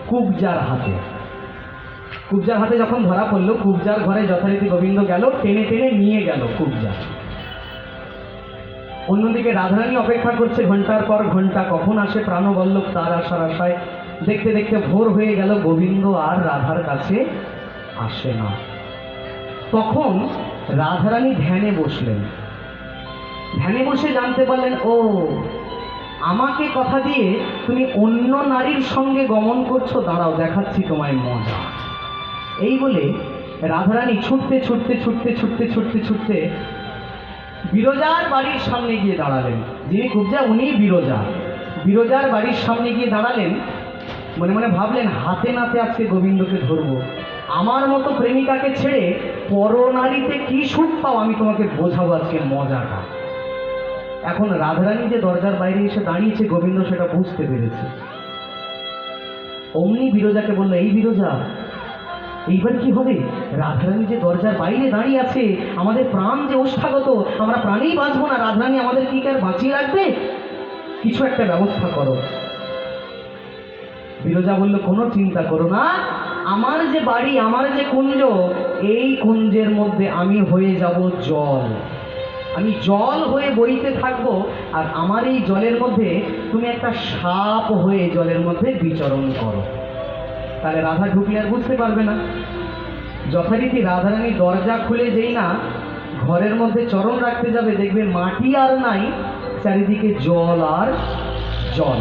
কুবজার হাতে। কুবজার হাতে যখন ধরা পড়লো, কুবজার ঘরে যথারীতি গোবিন্দ গেল, টেনে টেনে নিয়ে গেল কুবজা। অন্যদিকে রাধারানী অপেক্ষা করছে ঘন্টার পর ঘন্টা, কখন আসে প্রাণবল্লভ তার আশার আশায়। দেখতে দেখতে ভোর হয়ে গেল, গোবিন্দ আর রাধার কাছে আসে না। তখন রাধারানী ধ্যানে বসলেন। ধ্যানে বসে জানতে পারলেন, ও আমাকে কথা দিয়ে তুমি অন্য নারীর সঙ্গে গমন করছো, দাঁড়াও দেখাচ্ছি তোমায় মজা। এই বলে রাধারানী ছুটতে ছুটতে ছুটতে ছুটতে ছুটতে ছুটতে বিরজার বাড়ির সামনে গিয়ে দাঁড়ালেন। যিনি কুবজা উনি বিরজা। বিরজার বাড়ির সামনে গিয়ে দাঁড়ালেন, মনে মনে ভাবলেন হাতে নাতে আজকে গোবিন্দকে ধরবো। আমার মতো প্রেমিকাকে ছেড়ে পরনারীতে কি সুখ পাও আমি তোমাকে বোঝাবো আজকে মজাটা। এখন রাধারানী যে দরজার বাইরে এসে দাঁড়িয়েছে, গোবিন্দ সেটা বুঝতে পেরেছে। অমনি বিরজাকে বলল, এই বিরজা, এইবার কি হবে? রাধারানী যে দরজার বাইরে দাঁড়িয়ে আছে, আমাদের প্রাণ যে ওষ্ঠাগত, আমরা প্রাণেই বাঁচবো না। রাধারানী আমাদের কি আর বাঁচিয়ে রাখবে? কিছু একটা ব্যবস্থা করো। বিরজা বলল, কোনো চিন্তা করো না, আমার যে বাড়ি, আমার যে কুঞ্জ, এই কুঞ্জের মধ্যে আমি হয়ে যাব জল। আমি জল হয়ে বইতে থাকবো, আর আমার এই জলের মধ্যে তুমি একটা সাপ হয়ে জলের মধ্যে বিচরণ করো। তাহলে রাধা ঢুকলে আর বুঝতে পারবে না। যথারীতি রাধারানী দরজা খুলে যেই না ঘরের মধ্যে চরণ রাখতে যাবে, দেখবে মাটি আর নাই, চারিদিকে জল আর জল।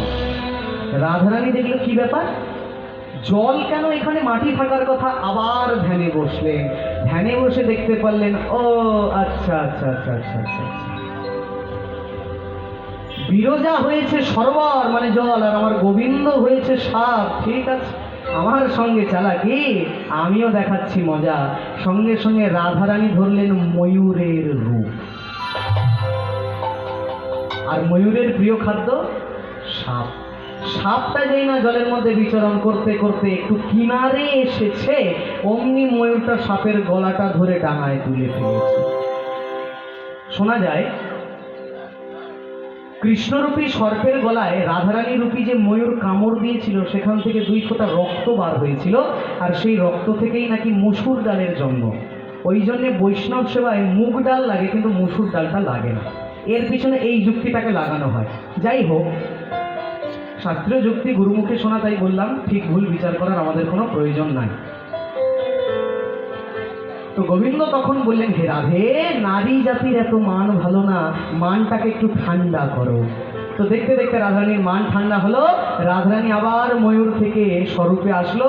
রাধারানী দেখলো কি ব্যাপার, জল কেন, এখানে মাটি থাকার কথা। আবার ধ্যানে বসলেন। ধ্যানে বসে দেখতে পারলেন, ও আচ্ছা আচ্ছা আচ্ছা আচ্ছা আচ্ছা, বিরজা হয়েছে সরোবর মানে জল, আর আমার গোবিন্দ হয়েছে সাপ। ঠিক আছে, আমার সঙ্গে চালাকি, আমিও দেখাচ্ছি মজা। সঙ্গে সঙ্গে রাধারানী ধরলেন ময়ূরের রূপ। আর ময়ূরের প্রিয় খাদ্য সাপ। সাপটা যেই না জলের মধ্যে বিচরণ করতে করতে একটু কিনারে এসেছে, অমনি ময়ূরটা সাপের গলাটা ধরে ডাঙায় তুলে ফেলেছে। শোনা যায় কৃষ্ণরূপী সর্পের গলায় রাধারানী রূপী যে ময়ূর কামড় দিয়েছিল, সেখান থেকে 2 ফোঁটা রক্ত বার হয়েছিল, আর সেই রক্ত থেকেই নাকি মসুর ডালের জন্ম। ওই জন্যে বৈষ্ণব সেবায় মুগ ডাল লাগে, কিন্তু মসুর ডালটা লাগে না। এর পিছনে এই যুক্তিটাকে লাগানো হয়। যাই হোক, শাস্ত্রীয় যুক্তি গুরুমুখে শোনা, তাই বললাম, ঠিক ভুল বিচার করার আমাদের কোনো প্রয়োজন নাই। তো গোবিন্দ তখন বললেন, হে রাধে, নারী জাতির এত মান ভালো না, মানটাকে একটু ঠান্ডা করো। তো দেখতে দেখতে রাধারানীর মান ঠান্ডা হলো। রাধারানী আবার ময়ূর থেকে স্বরূপে আসলো,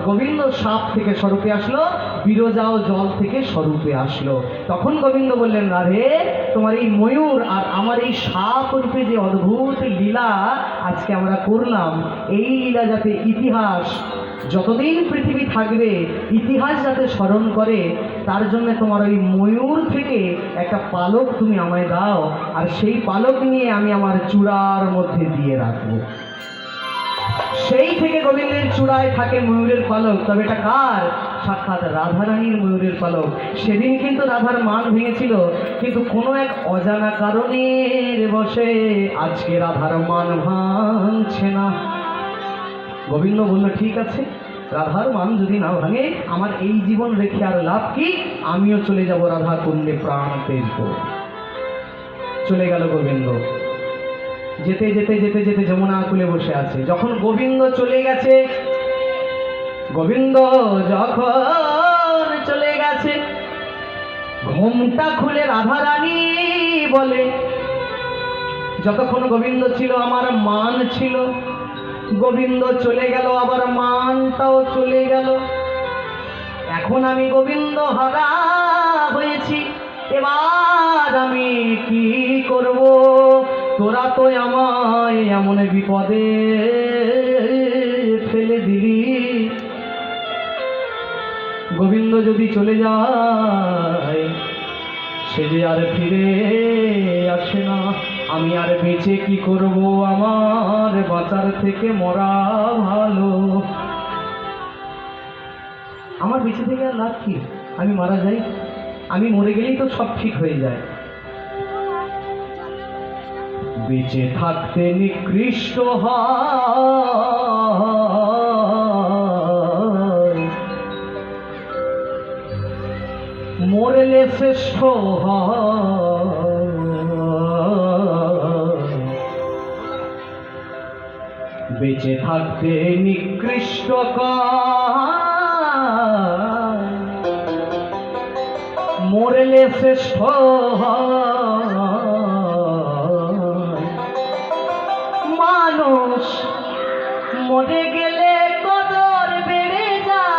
গোবিন্দ সাপ থেকে স্বরূপে আসলো, বিরজাও জল থেকে স্বরূপে আসলো। তখন গোবিন্দ বললেন, রাধে, তোমার এই ময়ূর আর আমার এই সাপ রূপে যে অদ্ভুত লীলা আজকে আমরা করলাম, এই লীলা যাতে ইতিহাস, যতদিন পৃথিবী থাকবে ইতিহাস যাতে স্মরণ করে, তার জন্য তোমার ওই ময়ূর থেকে একটা পালক তুমি আমায় দাও, আর সেই পালক নিয়ে আমি আমার চূড়ার মধ্যে দিয়ে রাখবো। সেই থেকে গোবিন্দের চূড়ায় থাকে ময়ূরের পালক। তবে এটা কার? সাক্ষাৎ রাধারানীর ময়ূরের পালক। সেদিন কিন্তু রাধার মান ভেঙেছিল, কিন্তু কোনো এক অজানা কারণের বশে আজকে রাধার মান ভাঙছে না। গোবিন্দ বলল, ঠিক আছে, রাধার মান যদি না ভাঙে, আমার এই জীবন রেখে আর লাভ কি? আমিও চলে যাব রাধা কুণ্ডে প্রাণ তেজ। চলে গেল গোবিন্দ। যেতে যেতে যেতে যেতে যমুনা কুলে বসে আছে। যখন গোবিন্দ চলে গেছে, গোবিন্দ যখন চলে গেছে, ঘোমটা খুলে রাধারানী বলে, যতক্ষণ গোবিন্দ ছিল আমার মান ছিল, গোবিন্দ চলে গেল আবার মানটাও চলে গেল। এখন আমি গোবিন্দ হারা হয়েছি, এবার আমি কি করব? তোরা তো আমায় এমন বিপদে ফেলে দিলি। গোবিন্দ যদি চলে যায়, সে যে আর ফিরে আসে না। আমি আর বেঁচে কি করব? আমার বাঁচার থেকে মরা ভালো। আমার বেঁচে থেকে আর লাভ কি? আমি মারা যাই, আমি মরে গেলেই তো সব ঠিক হয়ে যায়। বেঁচে থাকতে নিকৃষ্ট হয়, শ্রেষ্ঠ হয়, বেঁচে থাকতে নিকৃষ্ট কাজ, মরলে শ্রেষ্ঠ হয়। মানুষ মরে গেলে কদর বেড়ে যায়,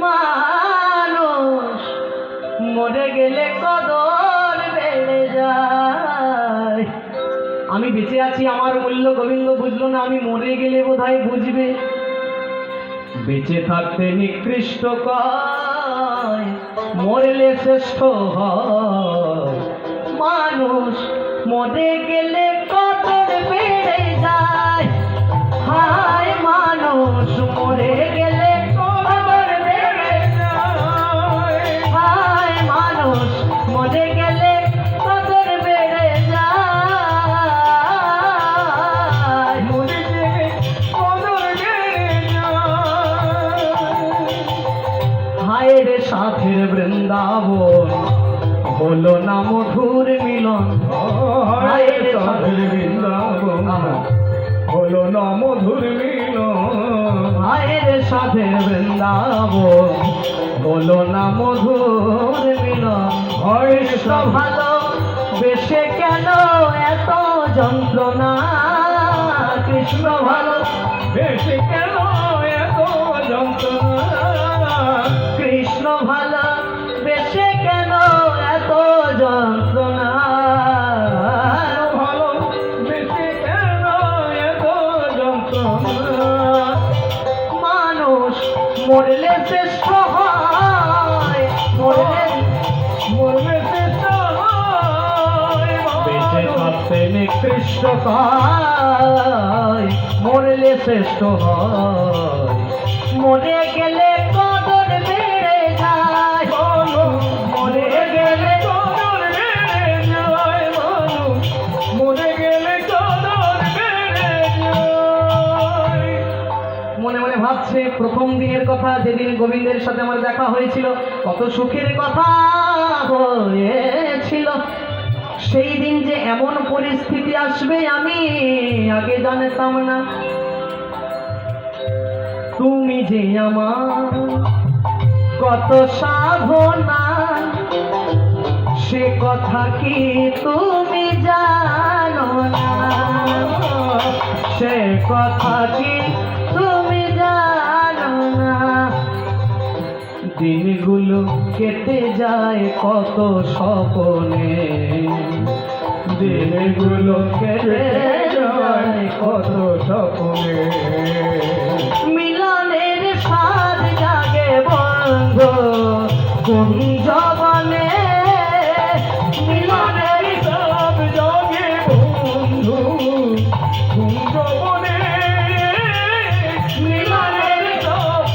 মানুষ মরে গেলে কদর বেড়ে যায়। আমি বেঁচে আছি, আমার মূল্য গোবিন্দ বুঝলো না, আমি মরে গেলে বোধহয় বুঝবে। বেঁচে থাকতে নিকৃষ্ট কাজ, মরলে শ্রেষ্ঠ হয়। মানুষ মরে গেলে কদর বেড়ে যায়, হায় মানুষ মরে গেলে কদর বেড়ে যায়, হায় মানুষ মরে গেলে কদর বেড়ে যায়, মরে গেলে কদর বেড়ে যায়। হায় রে সাথের বৃন্দাবন হলো না মধুর মিলন, হায় রে সাধের বৃন্দাবন হলো না মধুর মিলন, হায় রে সাধের বৃন্দাবন হলো না মধুর মিলন। কৃষ্ণ ভালো বেশে কেন এত যন্ত্রণা, কৃষ্ণ ভালো বেশে কেন এত যন্ত্রণা, কৃষ্ণ ভালো বেশে কেন এত যন্ত্রণা, ভালো বেশে কেন এত যন্ত্রণা। মানুষ মরলে শ্রেষ্ঠ হয়, মরলে শ্রেষ্ঠ হয়, বেঁচে থাকতে নিকৃষ্ট হয়, মরলে শ্রেষ্ঠ হয়। মরে গেলে কদর বেড়ে যায়, মরে গেলে কদর বেড়ে যায়, মরে গেলে কদর বেড়ে যায়। মনে মনে ভাবছে প্রথম দিনের কথা, যেদিন গোবিন্দের সাথে আমার দেখা হয়েছিল, কত সুখের কথা হয়েছিল। সেই দিন যে এমন পরিস্থিতি আসবে আমি আগে জানতাম না। তুমি যে আমার কত সাধনা, সে কথা কি তুমি জানো না, সে কথা কি তুমি জানো না। দিনগুলো কেটে যায় কত স্বপনে, দিনগুলো কেটে যায় কত স্বপনে, মিলনের স্বাদ জাগে বন্ধু কোন জবানে, মিলনের স্বাদ জাগে বন্ধু কোন জবানে, মিলনের স্বাদ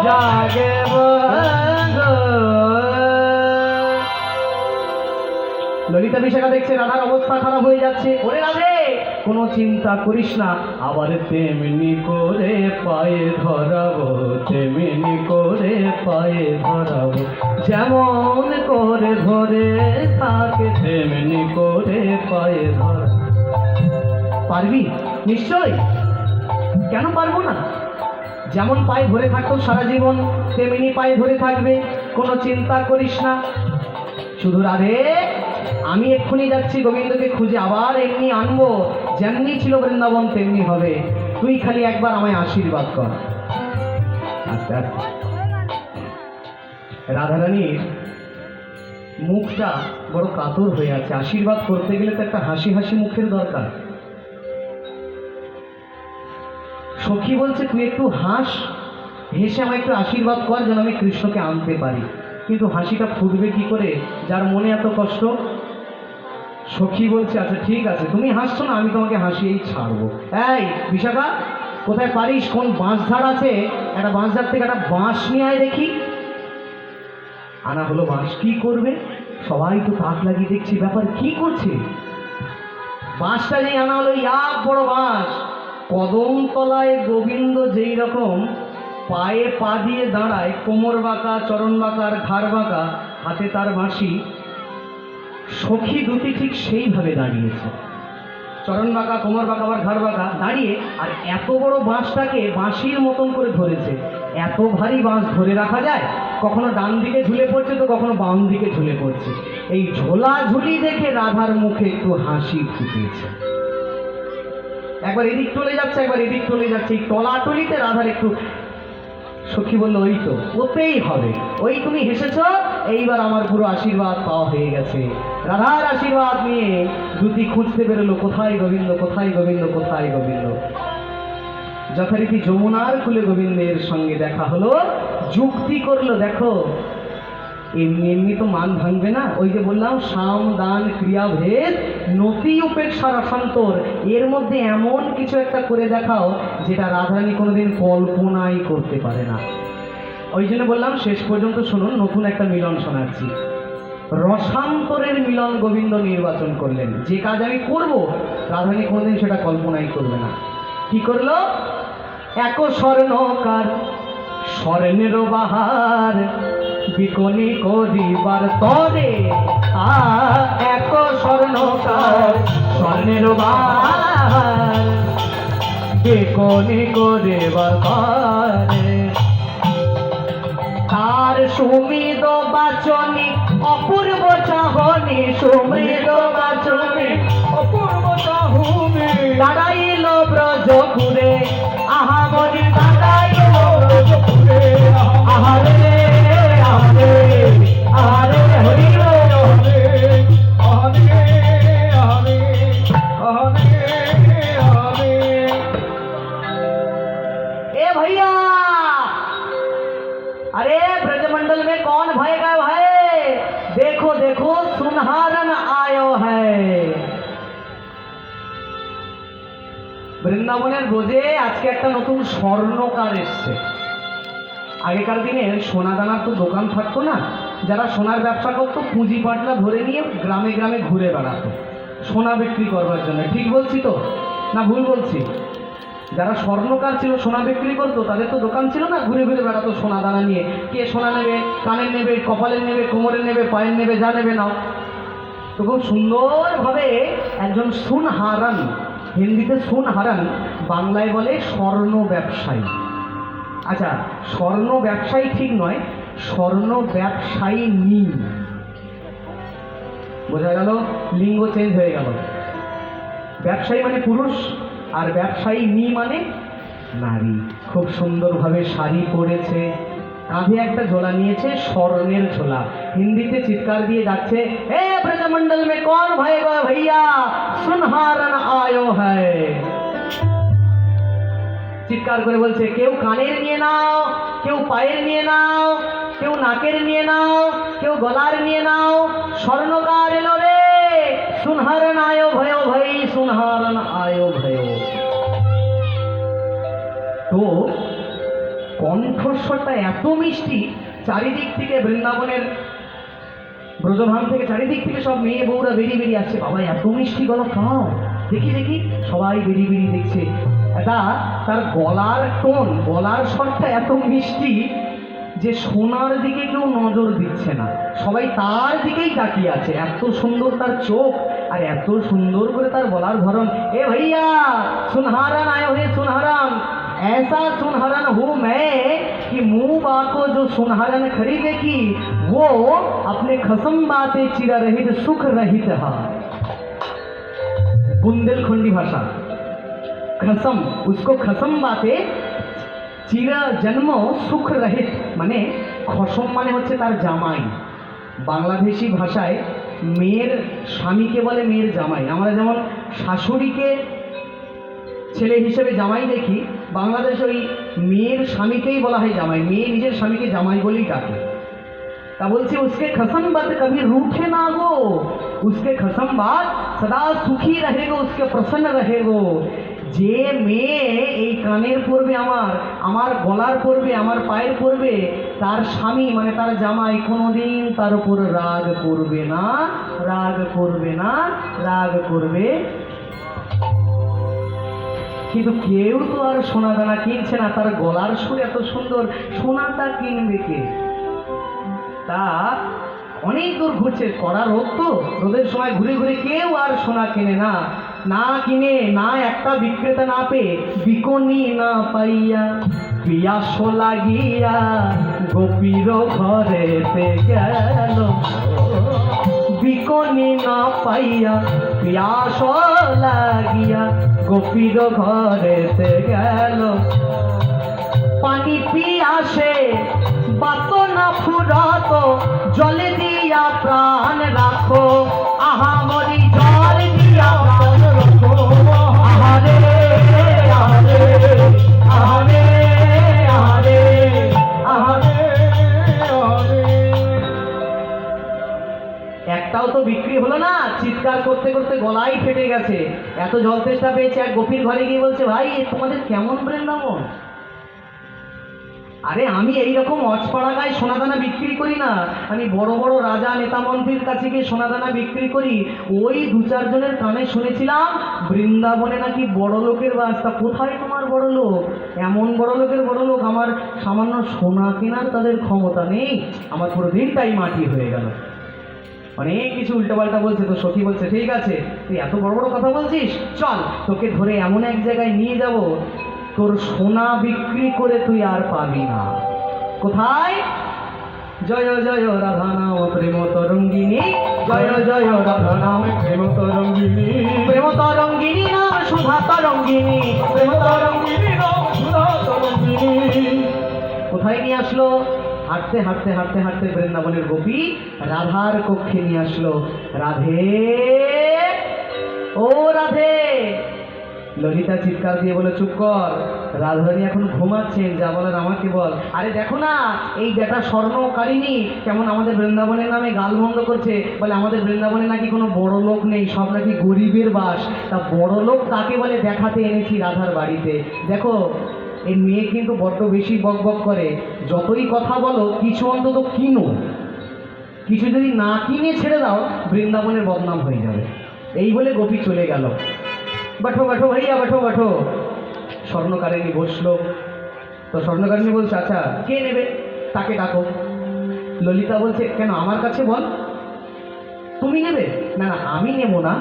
জাগে বন্ধু। ললিতা বিশাখা দেখছে রাধার অবস্থা খারাপ হয়ে যাচ্ছে, ওরে রাধে কোনো চিন্তা করিস না, আবার তেমনি করে পায়ে ধরাবো, তেমনি করে পায়ে ধরাবো, যেমন করে ধরে থাকে তেমনি করে পায়ে ধরা। পারবি? নিশ্চয়, কেন পারবো না? যেমন পায়ে ধরে থাকতো সারা জীবন তেমনি পায়ে ধরে থাকবে, কোনো চিন্তা করিস না। শুধু রাধে আমি এক্ষুনি যাচ্ছি গোবিন্দকে খুঁজে, আবার এমনি আনবো, যেমনি ছিল বৃন্দাবন তেমনি হবে, তুই খালি একবার আমায় আশীর্বাদ কর। আস্তে আস্তে রাধারানীর মুখটা বড় কাতর হয়ে আছে, আশীর্বাদ করতে গেলে তো একটা হাসি হাসি মুখের দরকার। সখী বলছে তুই একটু হাস, হেসে আমায় একটু আশীর্বাদ কর যেন আমি কৃষ্ণকে আনতে পারি। কিন্তু হাসিটা ফুটবে কি করে যার মনে এত কষ্ট? সখী বলছে আচ্ছা ঠিক আছে, তুমি হাসছো না, আমি তোমাকে হাসিয়েই ছাড়বো। এই বিশাখা, কোথায় পারিস, কোন বাঁশঝাড় আছে, একটা বাঁশঝাড় থেকে একটা বাঁশ নিয়ে আয় দেখি। আনা হলো বাঁশ, কি করবে? সবাই তো তাক লাগিয়ে দেখছি ব্যাপার কি করছে। বাঁশটা যেই আনা হলো, ইয়া বড় বাঁশ, কদম তলায় গোবিন্দ যেই রকম পায়ে পা দিয়ে দাঁড়ায়, কোমর বাঁকা, চরণ বাঁকা আর ঘাড় বাঁকা, হাতে তার বাঁশি। সখী দুটি ঠিক সেইভাবে দাঁড়িয়েছে, চরণ বাঁকা, কোমর বাঁকা আবার ঘাড় বাঁকা দাঁড়িয়ে, আর এত বড় বাঁশটাকে বাঁশির মতন করে ধরেছে। এত ভারী বাঁশ ধরে রাখা যায়? কখনো ডান দিকে ঝুলে পড়ছে তো কখনো বাম দিকে ঝুলে পড়ছে। এই ঝোলাঝুলি দেখে রাধার মুখে একটু হাসি ফুটেছে। একবার এদিক চলে যাচ্ছে, একবার এদিক চলে যাচ্ছে। এই টলাটলিতে রাধার একটু, সখী বলল, ওই তো, ওতেই হবে, ওই তুমি হেসেছ, এইবার আমার পুরো আশীর্বাদ পাওয়া হয়ে গেছে। রাধার আশীর্বাদ নিয়ে দুটি খুঁজতে বেরোলো, কোথায় গোবিন্দ, কোথায় গোবিন্দ, কোথায় গোবিন্দ। যথারীতি যমুনার কুলে গোবিন্দের সঙ্গে দেখা হলো। যুক্তি করলো, দেখো এমনি এমনি তো মান ভাঙবে না, ওই যে বললাম সাম দান ক্রিয়াভেদ নতি উপেক্ষা রসান্তর, এর মধ্যে এমন কিছু একটা করে দেখাও যেটা রাধারানী কোনোদিন কল্পনাই করতে পারে না। ওই জন্য বললাম শেষ পর্যন্ত শুনুন, নতুন একটা মিলন শোনাচ্ছি। রসান্তরের মিলন গোবিন্দ নির্বাচন করলেন। যে কাজ আমি করব রাধারানী কোনোদিন সেটা কল্পনাই করবে না। কি করলো? এক স্বর্ণকার স্বর্ণের বাহার বিকনি করিবার তরে, এক স্বর্ণকার স্বর্ণের বাহার বিকনি করিবার তরে, তার সুমিদ বাচনি অপূর্ব চাহনি, সুমৃদ বাচনি অপূর্ব চাহনি, দাঁড়াইল ব্রজপুরে আহামরি, দাঁড়াইল ব্রজপুরে আহারে আহারে আহারে হরি আহারে আহারে আহারে আহারে আহারে। ए भैया, अरे ब्रजमंडल में कौन भयेगा भाई? देखो देखो सुनहारन आयो है। বৃন্দাবনের ব্রজে আজকে একটা নতুন স্বর্ণকার এসছে। আগেকার দিনে সোনা দানার তো দোকান থাকতো না, যারা সোনার ব্যবসা করতো পুঁজি পাটলা ধরে নিয়ে গ্রামে গ্রামে ঘুরে বেড়াতো সোনা বিক্রি করবার জন্য। ঠিক বলছি তো না ভুল বলছি? যারা স্বর্ণকার ছিল, সোনা বিক্রি করতো, তাদের তো দোকান ছিল না, ঘুরে ঘুরে বেড়াতো সোনা দানা নিয়ে। কে সোনা নেবে, কানের নেবে, কপালের নেবে, কোমরের নেবে, পায়ের নেবে, যা নেবে নাও। তো খুব সুন্দরভাবে একজন সুনহারান, হিন্দিতে সুনহারান, বাংলায় বলে স্বর্ণ ব্যবসায়ী। আচ্ছা, স্বর্ণ ব্যবসায়ী ঠিক নয়, স্বর্ণ ব্যবসায়ী নি, বোঝা গেল? লিঙ্গ চেঞ্জ হয়ে গেল। ব্যবসায়ী মানে পুরুষ আর ব্যবসায়ী নি মানে নারী। খুব সুন্দরভাবে শাড়ি পরেছে, কাঁধে একটা ঝোলা নিয়েছে, স্বর্ণের ঝোলা। হিন্দিতে চিৎকার দিয়ে যাচ্ছে, এ ব্রজমন্ডল মে কौन भयेगा भैया, सुनहारन आयो है। চিৎকার করে বলছে, কেউ কানের নিয়ে নাও, কেউ পায়ের নিয়ে নাও, কেউ নাকের নিয়ে নাও, কেউ গলার নিয়ে নাও, স্বর্ণকার এলো রে, সুনহারন আয়ো भयो ভাই, সুনহারন আয়ো भयो। তো কণ্ঠস্বরটা এত মিষ্টি, চারিদিক থেকে বৃন্দাবনের ব্রজধাম থেকে চারিদিক থেকে সব মেয়ে বউরা বেরিয়ে বেরিয়ে আসছে। বাবা এত মিষ্টি গলা খাও, দেখি দেখি, সবাই বেরিয়ে বেরিয়ে দেখছে। এটা তার গলার টোন, গলার স্বরটা এত মিষ্টি যে সোনার দিকে কেউ নজর দিচ্ছে না, সবাই তার দিকেই তাকিয়ে আছে। এত সুন্দর তার চোখ আর এত সুন্দর করে তার গলার ধরন। এ ভাইয়া सुनहारन आयो है, सुनहरन ऐसा सुनहरन हूँ मैं कि मुंह बाको जो सुनहरन खरीदे की वो अपने खसम बाते चिरा रहित सुख रहित है। बुंदेलखंडी भाषा खसम, उसको खसम बाते চিরা জন্ম সুখ রহিত, মানে খসম মানে হচ্ছে তার জামাই। বাংলাদেশি ভাষায় মেয়ের স্বামীকে বলে মেয়ের জামাই। আমরা যেমন শাশুড়িকে ছেলে হিসেবে জামাই দেখি, বাংলাদেশে ওই মেয়ের স্বামীকেই বলা হয় জামাই। মেয়ে নিজের স্বামীকে জামাই বলেই ডাকে। তা বলছি, उसके खसम बात कभी रूठे ना गो, उसके खसम बात सदा सुखी रहेगो, उसके प्रसन्न रहेगो। যে মেয়ে এই কানের পড়বে আমার, আমার গলার পড়বে, আমার পায়ের পড়বে, তার স্বামী মানে তার জামাই কোনোদিন তার উপর রাগ করবে না, রাগ করবে না, রাগ করবে কিন্তু কেউ তো আর সোনা দানা কিনছে না, তার গলার সুর এত সুন্দর, সোনাটা কিনবে কে? তা অনেক দূর ঘুরছে, কড়া রোদ তো, রোদের সময় ঘুরে ঘুরে কেউ আর সোনা কেনে না, না কিনে না একটা বিক্রেতা না পেয়ে, বিকনি না পাইয়া পিয়াস লাগিয়া গোপীর ঘরেতে গেল, বিকনি না পাইয়া পিয়াস লাগিয়া গোপীর ঘরেতে গেল, পানি পিয়াসে বাত না ফুরাত, জলে দিয়া প্রাণ রাখো, আহা মরি জল দিয়া প্রাণ রাখো, আহারে আহারে আহারে আহারে আহারে আহারে। একটাও তো বিক্রি হলো না, চিৎকার করতে করতে গলাই ফেটে গেছে, এত জল তেষ্টা পেয়েছে। এক গোপীর ঘরে গিয়ে বলছে, ভাই তোমাদের কেমন বৃন্দাবন? আরে আমি এইরকম অজপাড়া গায়ে সোনাদানা বিক্রি করি না, আমি বড় বড় রাজা নেতা মন্ত্রীর কাছে গিয়ে সোনাদানা বিক্রি করি। ওই দু চারজনের কানে শুনেছিলাম বৃন্দাবনে নাকি বড় লোকের বাস্তা। কোথায় তোমার বড় লোক? এমন বড় লোকের বড় লোক, আমার সামান্য সোনা কেনার তাদের ক্ষমতা নেই। আমার পুরো দিনটাই মাটি হয়ে গেল। অনেক কিছু উল্টোপাল্টা বলছে, তো সখী বলছে, ঠিক আছে তুই এত বড় বড় কথা বলছিস, চল তোকে ধরে এমন এক জায়গায় নিয়ে যাব, তোর সোনা বিক্রি করে তুই আর পাবি না। কোথায়? জয় জয় রাধা নাম প্রেম তরঙ্গিনী, জয় জয় রাধা নাম প্রেম তরঙ্গিনী, প্রেম তরঙ্গিনী নাম সুধা তরঙ্গিনী, প্রেম তরঙ্গিনী নাম সুধা তরঙ্গিনী। কোথায় নিয়ে আসলো? হাঁটতে হাঁটতে হাঁটতে হাঁটতে বৃন্দাবনের গোপী রাধার কক্ষে নিয়ে আসলো। রাধে, ও রাধে। ললিতা চিৎকার দিয়ে বলে, চুপ কর, রাধারানী এখন ঘুমাচ্ছেন, যা বলার আমাকে বল। আরে দেখো না, এই বেটা স্বর্ণকারিণী কেমন আমাদের বৃন্দাবনের নামে গালমন্দ করছে, বলে আমাদের বৃন্দাবনে নাকি কোনো বড় লোক নেই, সব নাকি গরিবের বাস। তা বড় লোক কাকে বলে দেখাতে এনেছি রাধার বাড়িতে। দেখো এই মেয়ে কিন্তু বড্ড বেশি বক বক করে, যতই কথা বলো কিছু অন্তত কিনো, কিছু যদি না কিনে ছেড়ে দাও বৃন্দাবনের বদনাম হয়ে যাবে। এই বলে গোপী চলে গেল। बैठो बैठो भैया बैठो बैठो। স্বর্ণকারিণী বসলো। তো স্বর্ণকারিণী বলছে, আচ্ছা কে নেবে তাকে ডাকো। ললিতা বলছে, কেন আমার কাছে বল, তুমি নেবে? না না আমি নেব না,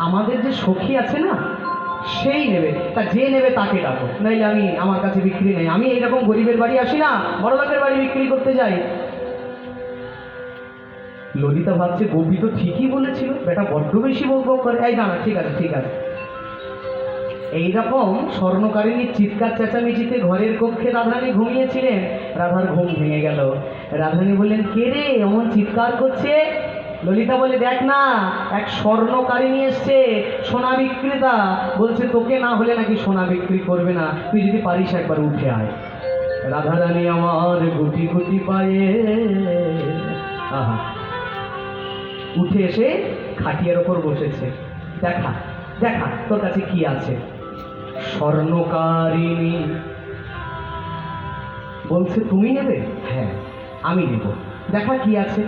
আমাদের যে সখী আছে না সেই নেবে। তা যে নেবে তাকে ডাকো, নাইলে আমি, আমার কাছে বিক্রি নেই, আমি এইরকম গরিবের বাড়ি আসি না, বড় লোকের বাড়ি বিক্রি করতে যাই। ললিতা ভাবছে গোপী তো ঠিকই বলেছিল, বেটা বড্ড বেশি বক বক করে। এই না না ঠিক আছে ঠিক আছে। এইরকম স্বর্ণকারিণীর চিৎকার চেঁচামেচিতে ঘরের কক্ষে রাধারানী ঘুমিয়েছিলেন। রাধার ঘুম ভেঙে গেল। রাধারানী বললেন, কে রে এমন চিৎকার করছে? ললিতা বলে, দেখ না এক স্বর্ণকারিণী এসছে, সোনা বিক্রেতা, বলছে তোকে না হলে নাকি সোনা বিক্রি করবে না, তুই যদি পারিস একবার উঠে আয়। রাধারানী আমার গুটি গুটি পায়ে, আহা, উঠে এসে খাটিয়ার ওপর বসেছে। দেখা দেখা তোর কাছে কি আছে। স্বর্ণকারিণী বলছে, তুমি নেবে? হ্যাঁ আমি নেব। দেখা কি আছে।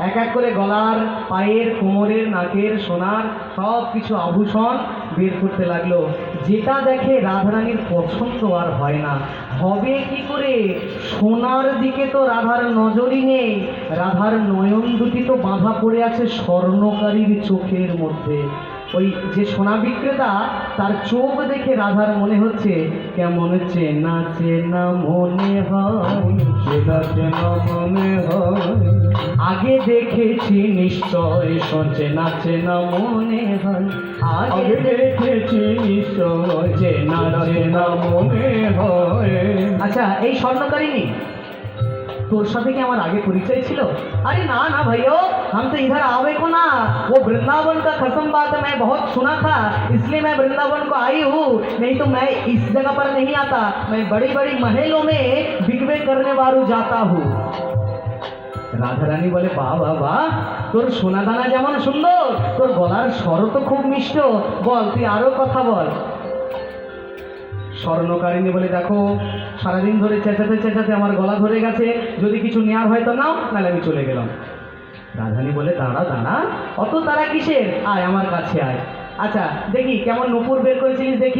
এক এক করে গলার, পায়ের, কোমরের, নাকের সোনার সব কিছু আভূষণ বের করতে লাগলো। যেটা দেখে রাধারানীর পছন্দ আর হয় না। হবে কি করে? সোনার দিকে তো রাধার নজরই নেই, রাধার নয়ন দুটি তো বাঁধা পড়ে আছে স্বর্ণকারীর চোখের মধ্যে। ওই যে সোনা বিক্রেতা, তার চোখ দেখে রাধার মনে হচ্ছে কেমন চেনা চেনা মনে হয়, চেনা চেনা মনে হয়, আগে দেখেছি নিশ্চয়, চেনা চেনা মনে হয়, আগে দেখেছি নিশ্চয়, চেনা চেনা মনে হয়। আচ্ছা এই স্বর্ণকারিণী, তোর সাথে কি আমার आगे परिचय ছিল? अरे ना ना भैया, हम तो इधर आवे को ना, वो वृंदावन का कसम बात मैं बहुत सुना था, इसलिए मैं वृंदावन को आई हूँ, नहीं तो मैं इस जगह पर नहीं आता, मैं बड़ी बड़ी महलों में बिकवे करने वारू जाता हूँ। রাধারানী বলে, বাহ বাহ বাহ, তোর সোনা দানা যেমন সুন্দর, তোর গলার স্বর তো খুব মিষ্ট, বল তুই আরো কথা বল। স্বর্ণকারিণী বলে, দেখো সারাদিন ধরে চেঁচাতে চেঁচাতে আমার গলা ধরে গেছে, যদি কিছু নেওয়ার হয় তো নাও, নাহলে আমি চলে গেলাম। রাধারানী বলে, দাঁড়া দাঁড়া, অত তারা কিসের, আয় আমার কাছে আয়। আচ্ছা দেখি কেমন নূপুর বের করেছিলিস দেখি।